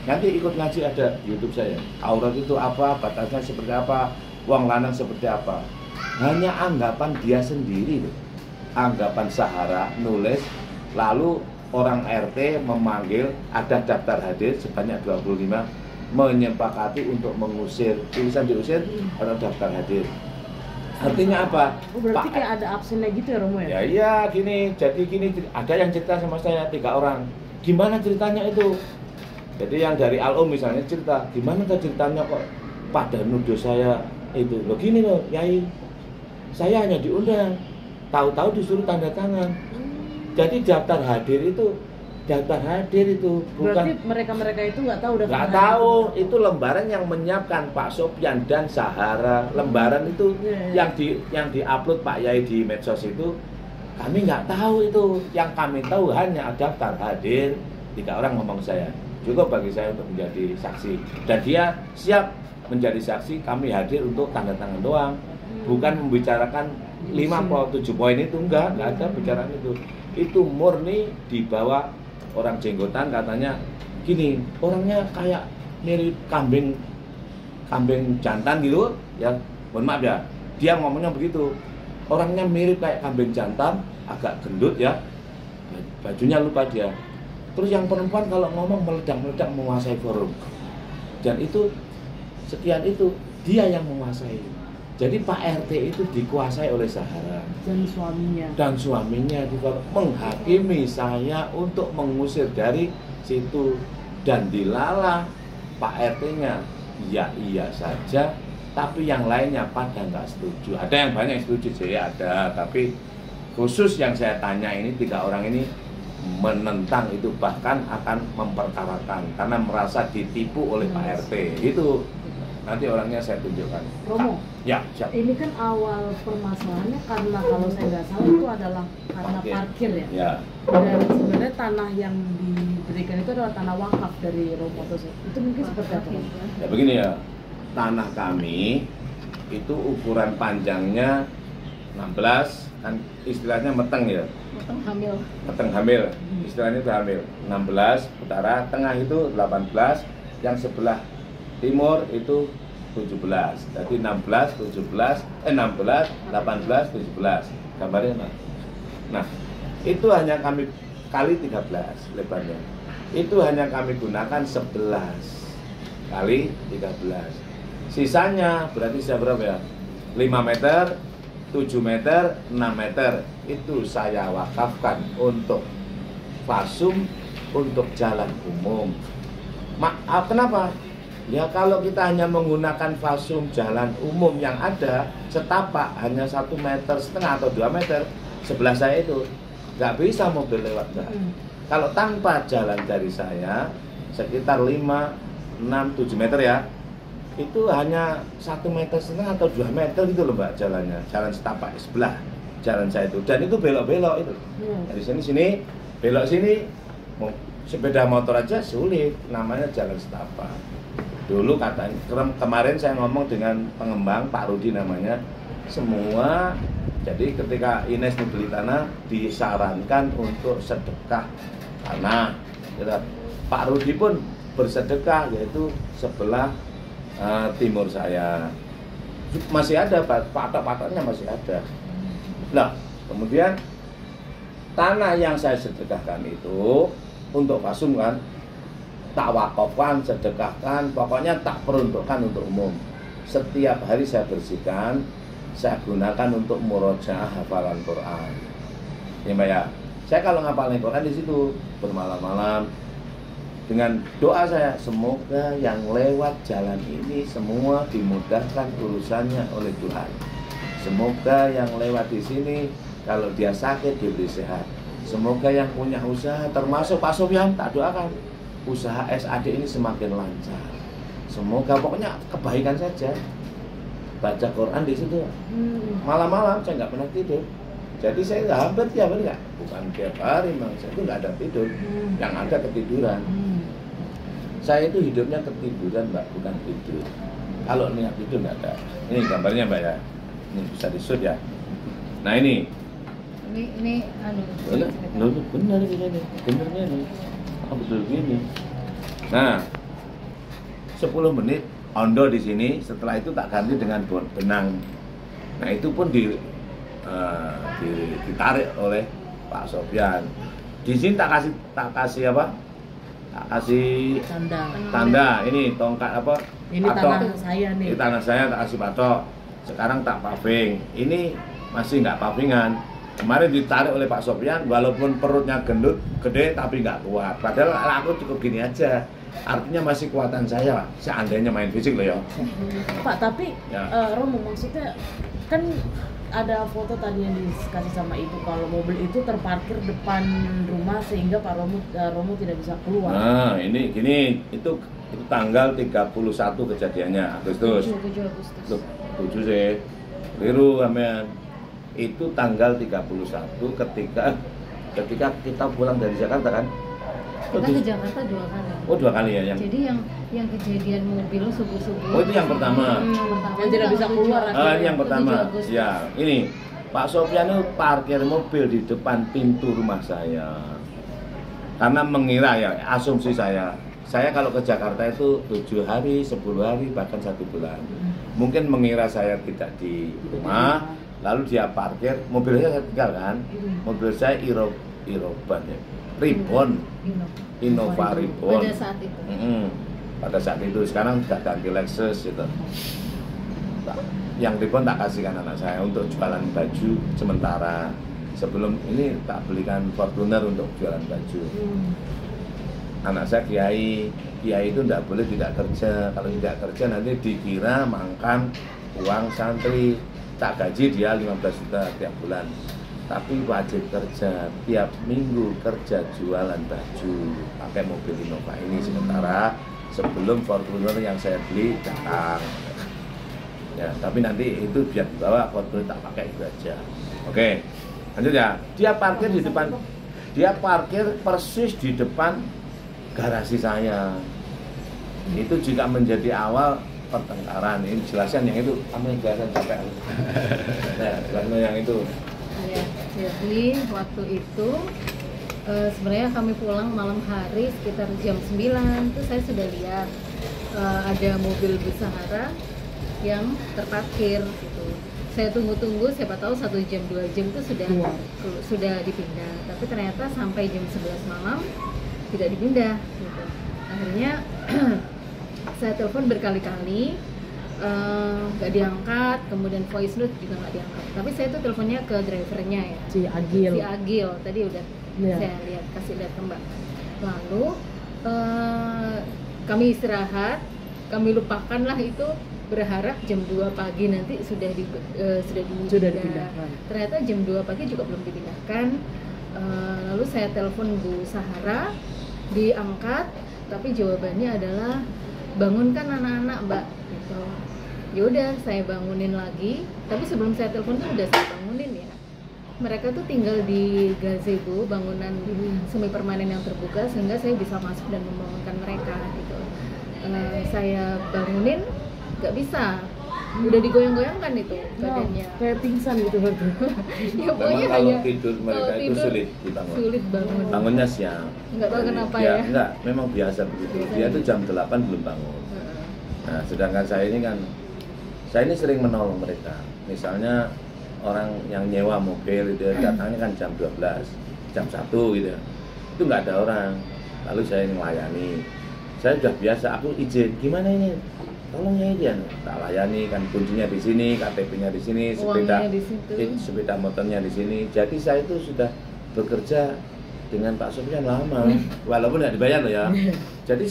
Nanti ikut ngaji ada YouTube saya. Aurat itu apa, batasnya seperti apa, wong lanang seperti apa. Hanya anggapan dia sendiri loh. Anggapan sahara nulis, lalu orang RT memanggil, ada daftar hadir sebanyak 25, menyepakati untuk mengusir, tulisan diusir atau daftar hadir. Artinya apa? Oh, berarti kayak ada absennya gitu ya Romo ya? Ya iya gini, jadi gini, ada yang cerita sama saya 3 orang. Gimana ceritanya itu? Jadi yang dari Al-Um misalnya cerita, gimana ceritanya kok pada nuduh saya itu? Loh gini loh, Yai, saya hanya diundang, tahu-tahu disuruh tanda tangan. Jadi daftar hadir itu bukan. Berarti mereka itu nggak tahu daftar Nggak hadir tahu, itu lembaran yang menyiapkan Pak Sopyan dan Sahara. Lembaran itu yang diupload Pak Yai di medsos itu, kami nggak tahu itu. Yang kami tahu hanya daftar hadir. 3 orang ngomong saya, cukup bagi saya untuk menjadi saksi. Dan dia siap menjadi saksi, kami hadir untuk tanda tangan doang. Bukan membicarakan 5 atau 7 poin itu, enggak ada bicaraan itu. Itu murni dibawa orang jenggotan, katanya gini, orangnya kayak mirip kambing jantan gitu ya, mohon maaf ya, dia ngomongnya begitu, orangnya mirip kayak kambing jantan, agak gendut ya, bajunya lupa dia. Terus yang perempuan kalau ngomong meledak-meledak menguasai forum, dan itu sekian itu dia yang menguasai. Jadi Pak RT itu dikuasai oleh Sahara dan suaminya juga menghakimi saya untuk mengusir dari situ, dan dilalah Pak RT-nya iya saja, tapi yang lainnya pada nggak setuju. Ada yang banyak setuju, saya ada, tapi khusus yang saya tanya ini 3 orang ini menentang itu, bahkan akan memperkarakan karena merasa ditipu oleh Pak RT. Itu nanti orangnya saya tunjukkan. Romo, ya siap. Ini kan awal permasalahannya karena kalau saya nggak salah itu adalah karena parkir ya. Ya. Dan sebenarnya tanah yang diberikan itu adalah tanah wakaf dari Romo Toso. Itu mungkin seperti apa? Ya begini ya, tanah kami itu ukuran panjangnya 16, kan istilahnya meteng ya. Meteng hamil. Istilahnya itu hamil. 16 utara, tengah itu 18, yang sebelah timur itu 17, jadi 16, 18, 17, gambarnya mana? Nah, itu hanya kami kali 13 lebarnya. Itu hanya kami gunakan 11 kali 13. Sisanya berarti berapa ya? 5 meter, 7 meter, 6 meter. Itu saya wakafkan untuk fasum, untuk jalan umum. Maaf, kenapa? Ya kalau kita hanya menggunakan fasum jalan umum yang ada, setapak hanya 1,5 meter atau 2 meter, sebelah saya itu nggak bisa mobil lewat. Kalau tanpa jalan dari saya sekitar 5, 6, 7 meter ya, itu hanya 1,5 meter atau 2 meter gitu loh Mbak jalannya, jalan setapak sebelah jalan saya itu, dan itu belok-belok itu. Dari sini belok sini, sepeda motor aja sulit, namanya jalan setapak. Dulu katanya, kemarin saya ngomong dengan pengembang, Pak Rudi namanya, semua, jadi ketika Ines membeli tanah, disarankan untuk sedekah tanah. Pak Rudi pun bersedekah, yaitu sebelah timur saya. Masih ada, patok-patoknya masih ada. Nah, kemudian tanah yang saya sedekahkan itu, untuk fasum kan, tak wakafkan, sedekahkan, pokoknya tak peruntukkan untuk umum. Setiap hari saya bersihkan, saya gunakan untuk murojaah hafalan Quran. Ya Mbak ya, saya kalau ngapalin Quran di situ bermalam-malam dengan doa saya, semoga yang lewat jalan ini semua dimudahkan urusannya oleh Tuhan. Semoga yang lewat di sini kalau dia sakit diberi sehat. Semoga yang punya usaha, termasuk Pak Sopyan, tak doakan usaha SAD ini semakin lancar. Semoga pokoknya kebaikan saja. Baca Quran di situ. Malam-malam saya nggak pernah tidur. Jadi saya nggak hampir tiap hari, nggak, bukan tiap hari, memang saya itu nggak ada tidur. Yang ada ketiduran. Saya itu hidupnya ketiduran Mbak, bukan tidur. Kalau niat tidur nggak ada. Ini gambarnya Mbak ya. Ini bisa di-shoot ya. Nah ini. Ini Benar ini. Benernya nih. Betul gini. Nah, 10 menit ondo di sini, setelah itu tak ganti dengan benang. Nah itu pun ditarik oleh Pak Sofyan. Di sini tak kasih apa? Tak kasih tanda. Ini tongkat apa? Ini patok. tanah saya nih. Ini tanah saya tak kasih patok. Sekarang tak paving. Ini masih nggak pavingan. Kemarin ditarik oleh Pak Sofyan, walaupun perutnya gendut, gede tapi nggak kuat. Padahal aku cukup gini aja. Artinya masih kuatan saya, seandainya main fisik loh ya. Pak, tapi Ya. Romo maksudnya kan ada foto tadi yang dikasih sama ibu kalau mobil itu terparkir depan rumah sehingga Pak Romo tidak bisa keluar. Nah, ini gini, itu tanggal 31 kejadiannya, Agustus. 7 Agustus. Loh, 7 sih. Keliru amen. Itu tanggal 31 ketika kita pulang dari Jakarta kan? Kita ke Jakarta 2 kali. Oh, 2 kali ya yang. Jadi yang kejadian mobil subuh-subuh. Oh, itu yang pertama. Yang pertama. Yang tidak bisa keluar. Ini yang pertama. 7 Agustus. Ya, ini Pak Sofyan itu parkir mobil di depan pintu rumah saya. Karena mengira ya, asumsi saya kalau ke Jakarta itu 7 hari, 10 hari, bahkan 1 bulan. Mungkin mengira saya tidak di rumah, lalu dia parkir, mobilnya saya tinggal kan. Mobil saya Iroban ya. Ribbon, Innova Ribbon. Pada saat itu. Pada saat itu, sekarang sudah ganti Lexus gitu. Yang Ribbon tak kasihkan anak saya untuk jualan baju sementara. Sebelum ini tak belikan Fortuner untuk jualan baju. Anak saya Kiai itu tidak boleh tidak kerja. Kalau tidak kerja nanti dikira makan uang santri. Tak gaji dia 15 juta tiap bulan, tapi wajib kerja tiap minggu, kerja jualan baju pakai mobil Innova ini sementara sebelum Fortuner yang saya beli datang. Ya, tapi nanti itu biar dibawa, Fortuner tak pakai itu aja. Oke, lanjut ya. Dia parkir persis di depan garasi saya. Itu juga menjadi awal pertengkaran. Ini jelasan yang itu, kamu jelasan capek. Nah, jelasan yang itu. Ya, jadi waktu itu sebenarnya kami pulang malam hari sekitar jam 9 itu saya sudah lihat ada mobil Besahara yang terparkir gitu. Saya tunggu-tunggu, siapa tahu 1 jam 2 jam itu sudah dipindah. Tapi ternyata sampai jam 11 malam tidak dipindah gitu. Akhirnya saya telepon berkali-kali, nggak diangkat, kemudian voice note juga nggak diangkat. Tapi saya tuh teleponnya ke drivernya ya, Si Agil tadi udah saya kasih lihat ke Mbak. Lalu kami istirahat, kami lupakan lah itu, berharap jam 2 pagi nanti sudah dipindahkan. Ternyata jam 2 pagi juga belum dipindahkan. Lalu saya telepon Bu Sahara, diangkat, tapi jawabannya adalah bangunkan anak-anak Mbak gitu. Yaudah saya bangunin lagi, tapi sebelum saya telepon tuh udah saya bangunin ya. Mereka tuh tinggal di gazebo, bangunan semi permanen yang terbuka, sehingga saya bisa masuk dan membangunkan mereka gitu. Saya bangunin nggak bisa, udah digoyang-goyangkan itu badannya. Kayak pingsan gitu waktu. Ya pokoknya kalau hanya tidur mereka kalau itu tidur, sulit dibangun. sulit bangun. Bangunnya siang. Nggak tahu kenapa Dia, ya. Enggak, memang biasa begitu. Dia tuh jam 8 belum bangun. Nah, sedangkan saya ini sering menolong mereka. Misalnya orang yang nyewa mobil itu datangnya kan jam 12, jam 1 gitu. Itu nggak ada orang. Lalu saya melayani. Saya sudah biasa, aku izin, gimana ini? Tolong ya izin. Tak layani, kan kuncinya di sini, KTP-nya di sini, sepeda motornya di sini. Jadi saya itu sudah bekerja dengan Pak Sofyan lama, walaupun nggak dibayar loh ya. Jadi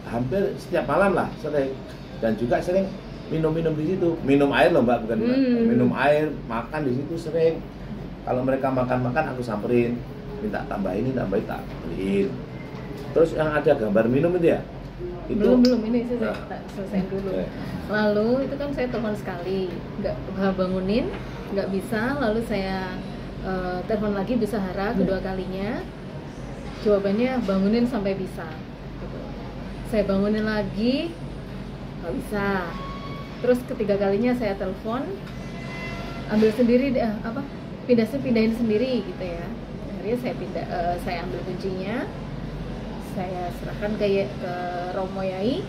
hampir setiap malam lah sering, dan juga sering minum di situ, minum air loh Mbak, bukan Mbak. Minum air, makan di situ sering. Kalau mereka makan aku samperin, minta tambah ini tak beliin. Terus yang ada gambar minum itu ya? Itu belum ini saya selesaiin dulu. Lalu itu kan saya telepon sekali, nggak bangunin, nggak bisa. Lalu saya telepon lagi Bu Sahara kedua kalinya, jawabannya bangunin sampai bisa gitu. Saya bangunin lagi nggak bisa. Terus ketiga kalinya saya telepon, ambil sendiri pindahin sendiri gitu ya. Akhirnya saya ambil kuncinya, saya serahkan ke Romo Yai,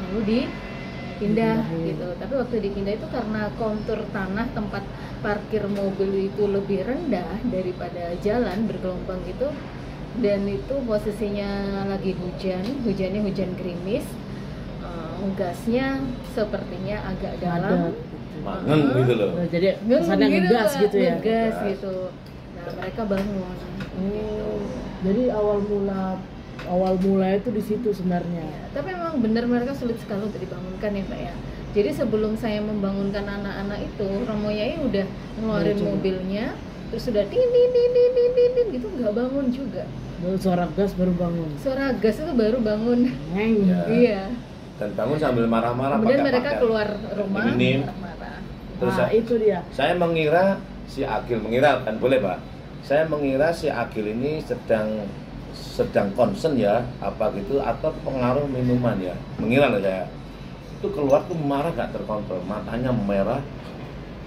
lalu dipindah gitu. Tapi waktu dipindah itu karena kontur tanah tempat parkir mobil itu lebih rendah daripada jalan bergelombang gitu, dan itu posisinya lagi hujannya hujan gerimis, gasnya sepertinya agak dalam, Mangeng gitu loh. Jadi kesannya ngegas gitu ya. ngegas gitu. Nah mereka bangun. Jadi awal mula itu di situ sebenarnya. Ya, tapi memang benar mereka sulit sekali untuk dibangunkan ya Pak ya. Jadi sebelum saya membangunkan anak-anak itu, Romo Yai udah ngeluarin mobilnya, terus sudah din gitu, nggak bangun juga. Baru suara gas baru bangun. Suara gas itu baru bangun. Ya. Iya. Dan bangun sambil marah-marah. Kemudian mereka keluar rumah marah-marah. Terus itu dia. Saya mengira si Agil, mengira kan boleh Pak. Saya mengira si Agil ini sedang concern ya, apa gitu, atau pengaruh minuman ya. Mengira loh saya. Itu keluar tuh marah gak terkontrol, matanya merah.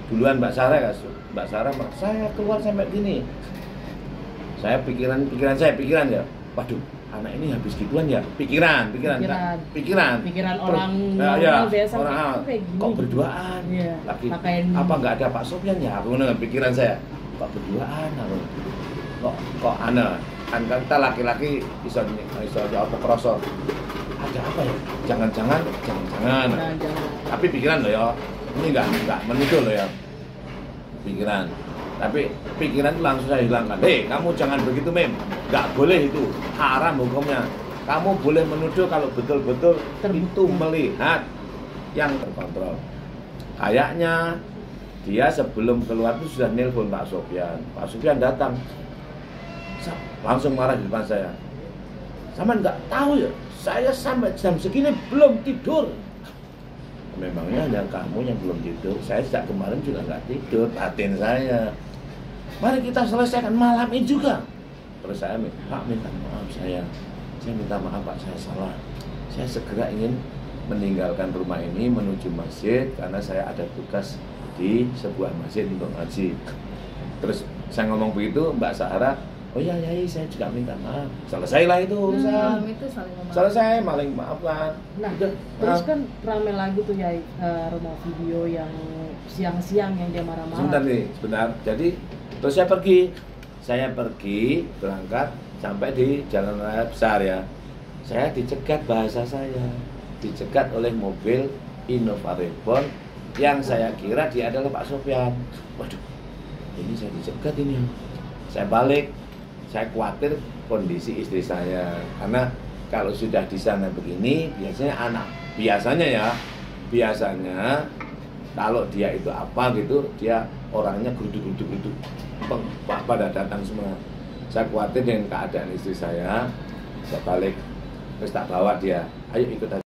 Duluan Mbak Sarah saya keluar sampai gini. Saya pikiran ya. Waduh, anak ini habis gituan ya. Pikiran. Orang biasa kayak gini. Kok berduaan? Iya, Lagi apa nggak ada Pak Sofyan ya? Aku dengan pikiran saya. Kok berduaan aku? Kok aneh? Kan kita laki-laki bisa apa kroso. Ada apa ya? Jangan-jangan. Tapi pikiran loh ya. Ini enggak menuduh loh ya. Pikiran. Tapi pikiran itu langsung saya hilangkan. Kamu jangan begitu Mem. Enggak boleh itu. Haram hukumnya. Kamu boleh menuduh kalau betul-betul itu melihat yang terkontrol. Kayaknya dia sebelum keluar itu sudah nelpon Pak Sofyan. Pak Sofyan datang. Langsung marah di depan saya. Sama nggak tahu ya, saya sampai jam segini belum tidur. Memangnya hanya kamu yang belum tidur. Saya sejak kemarin juga nggak tidur, batin saya. Mari kita selesaikan malam ini juga. Terus saya Pak minta maaf saya minta maaf Pak, saya salah. Saya segera ingin meninggalkan rumah ini menuju masjid karena saya ada tugas di sebuah masjid untuk ngaji. Terus saya ngomong begitu, Mbak Sarah, oh ya Yai, saya juga minta maaf. Selesailah itu urusan. Itu Selesai, maling maafkan. Nah, terus kan ramai lagi tuh Yai, rumah video yang siang-siang yang dia marah-marah. Sebentar. Jadi terus saya pergi berangkat sampai di jalan raya besar ya. Saya dicegat bahasa saya. Dicegat oleh mobil Innova Reborn yang saya kira dia adalah Pak Sofyan. Waduh, ini saya dicegat ini. Saya balik. Saya khawatir kondisi istri saya, karena kalau sudah di sana begini, biasanya kalau dia itu apa gitu, dia orangnya geruduk pada datang semua. Saya khawatir dengan keadaan istri saya balik, terus tak bawa dia, ayo ikut aja.